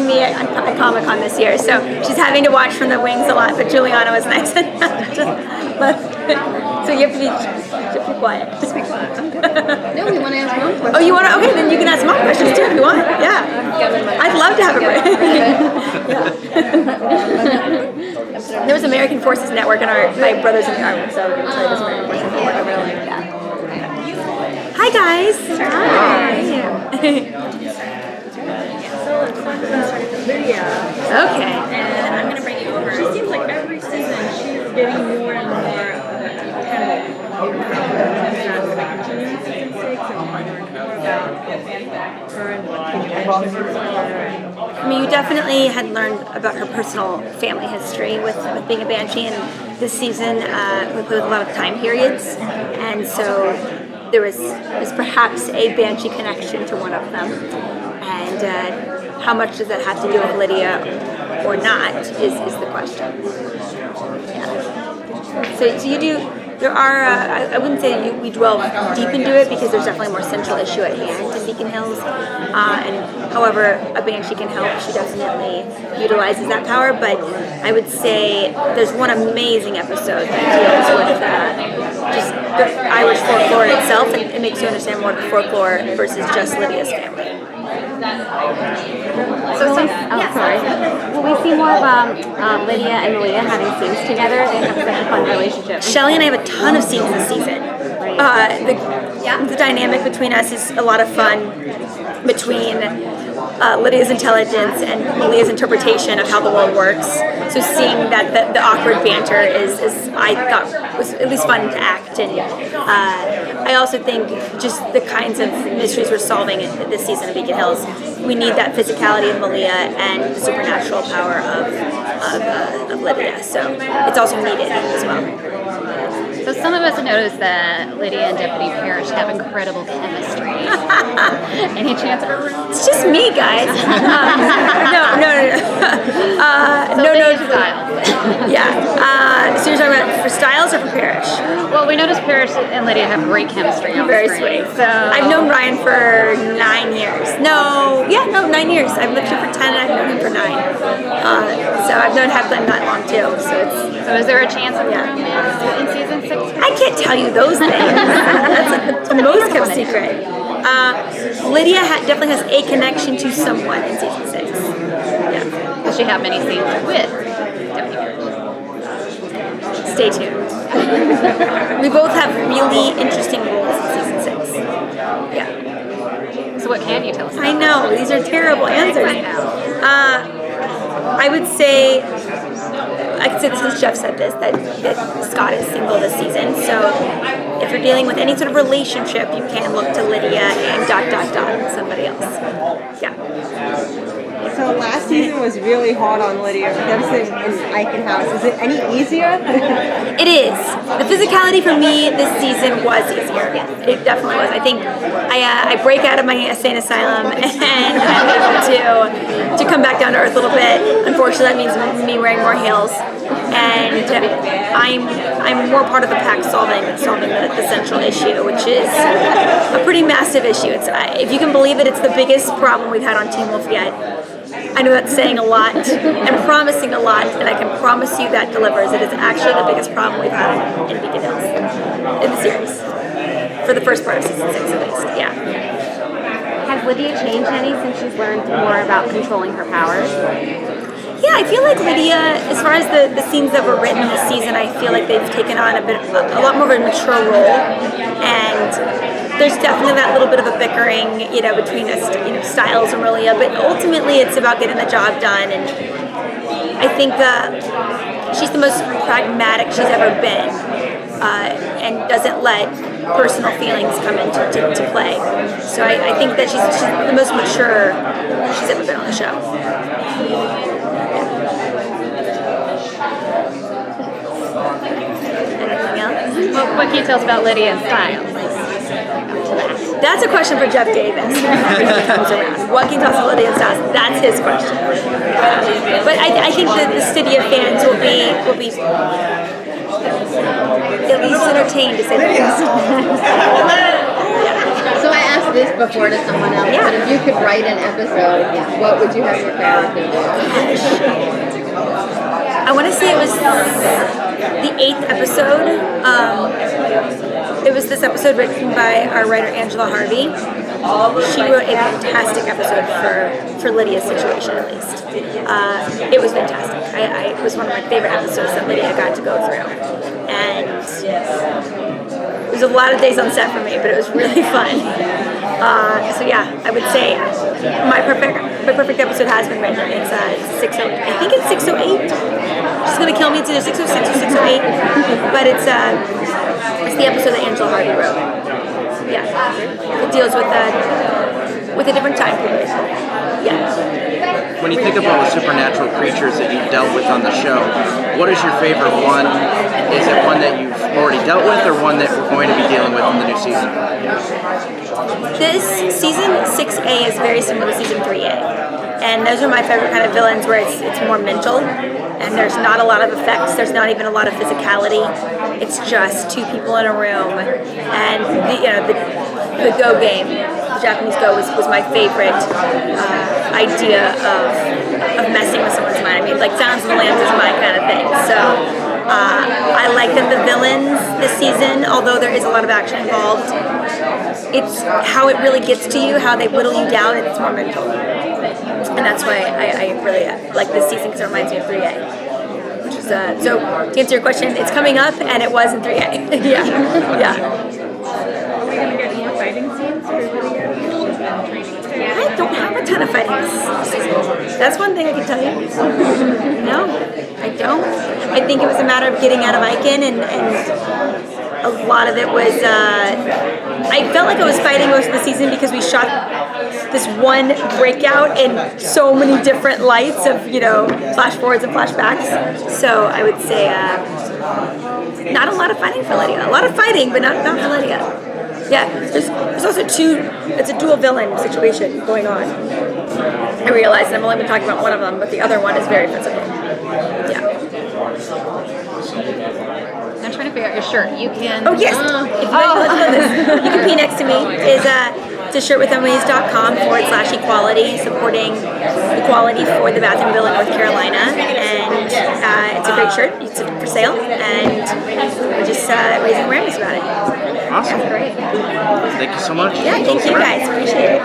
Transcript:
join me at Comic-Con this year, so she's having to watch from the wings a lot, but Juliana was nice enough so you have to be quiet. Just be quiet. No, we want to ask mom questions. Oh, you want to? Okay, then you can ask mom questions too if you want. Yeah. I'd love to have a break. There was American Forces Network in my brother's in the Army, so there's American Forces Network. Yeah. Hi guys. Hi. Okay. And I'm going to bring you over. She seems like every season she's getting more and more I mean, you definitely had learned about her personal family history with being a Banshee, and this season we played with a lot of time periods, and so there was perhaps a Banshee connection to one of them, and how much does that have to do with Lydia or not is the question. Yeah. So you do. There are, I wouldn't say we dwell deep into it because there's definitely a more central issue at hand in Beacon Hills. And however a Banshee can help, she definitely utilizes that power. But I would say there's one amazing episode that deals with just the Irish folklore itself, and it makes you understand more of the folklore versus just Lydia's family. Sorry. Will we see more of Lydia and Malia having scenes together? They have such a fun relationship. Shelley and I have a ton of scenes this season. The dynamic between us is a lot of fun between Lydia's intelligence and Malia's interpretation of how the world works. So seeing that the awkward banter is I thought was at least fun to act, and I also think just the kinds of mysteries we're solving this season of Beacon Hills, we need that physicality of Malia and the supernatural power of Lydia. So it's also needed as well. So some of us have noticed that Lydia and Deputy Parrish have incredible chemistry. Any chance of a room? It's just me, guys. No. Styles. Yeah. So you're talking about for Styles or for Parrish? Well, we noticed Parrish and Lydia have great chemistry on Very screen. sweet. So I've known Ryan for 9 years. 9 years. I've lived here for 10 and I've known him for 9. So I've known Headland that long too. So is there a chance of romance in season 6? I can't tell you those things. That's the most kept secret. Lydia definitely has a connection to someone in season 6. Yeah. Does she have many scenes with Deputy Parrish? Stay tuned. We both have really interesting roles in season 6. Yeah. So what can you tell us? I know, these are terrible answers. I would say, I could say this because Jeff said this, that Scott is single this season. So if you're dealing with any sort of relationship, you can look to Lydia and ... somebody else. Yeah. So last season was really hard on Lydia because in Eichen House. Is it any easier? It is. The physicality for me this season was easier. It definitely was. I think I break out of my insane asylum and I'm able to come back down to earth a little bit. Unfortunately, that means me wearing more heels. And I'm more part of the pack solving the central issue, which is a pretty massive issue. If you can believe it, it's the biggest problem we've had on Team Wolf yet. I know that's saying a lot and promising a lot, and I can promise you that delivers. It is actually the biggest problem we've had in Beacon Hills in the series. For the first part of season 6 at least, yeah. Has Lydia changed any since she's learned more about controlling her powers? Yeah, I feel like Lydia, as far as the scenes that were written this season, I feel like they've taken on a lot more of a mature role, and there's definitely that little bit of a bickering, between Styles and Malia, but ultimately it's about getting the job done, and I think she's the most pragmatic she's ever been, and doesn't let personal feelings come into play. So I think that she's the most mature she's ever been on the show. Anything else? What can you tell us about Lydia and Styles? That's a question for Jeff Davis. Comes around. What can you tell us about Lydia and Styles? That's his question. But I think that the Stydia fans will be at least entertained, to say the least. So I asked this before to someone else, Yeah. but if you could write an episode, what would you have your character do? I want to say it was the 8th episode. It was this episode written by our writer Angela Harvey. She wrote a fantastic episode for Lydia's situation, at least. It was fantastic. It was one of my favorite episodes that Lydia got to go through. And it was a lot of days on set for me, but it was really fun. So yeah, I would say my perfect episode has been written. It's 608. I think it's 608. She's gonna kill me. It's either 606 or 608. But it's the episode that Angela Harvey wrote. Yeah, it deals with a different time period. Yeah. When you think about the supernatural creatures that you've dealt with on the show, what is your favorite one? Is it one that you've already dealt with, or one that we're going to be dealing with in the new season? This season 6A is very similar to season 3A. And those are my favorite kind of villains where it's more mental and there's not a lot of effects, there's not even a lot of physicality. It's just two people in a room and the Go game, the Japanese Go was my favorite idea of messing with someone's mind. I mean, like Sounds of the Lambs is my kind of thing. So I like that the villains this season, although there is a lot of action involved, it's how it really gets to you, how they whittle you down, and it's more mental. And that's why I really like this season, because it reminds me of 3A. Which is, so to answer your question, it's coming up, and it was in 3A. Yeah. Are we going to get more fighting scenes for Lydia? I don't have a ton of fighting this season. That's one thing I can tell you. No, I don't. I think it was a matter of getting out of Aiken, and a lot of it was, I felt like I was fighting most of the season because we shot this one breakout in so many different lights of, flash forwards and flashbacks. So I would say not a lot of fighting for Lydia. A lot of fighting, but not for Lydia. Yeah, there's also it's a dual villain situation going on. I realize I've only been talking about one of them, but the other one is very physical. Yeah. I'm trying to figure out your shirt. You can. Oh yes. If you know this, you can pee next to me. It's a shirtwithhomies.com/equality, supporting equality for the bathroom bill in North Carolina, and it's a great shirt. It's for sale, and we're just raising awareness about it. Awesome. Great. Thank you so much. Yeah, thank you guys. Appreciate it.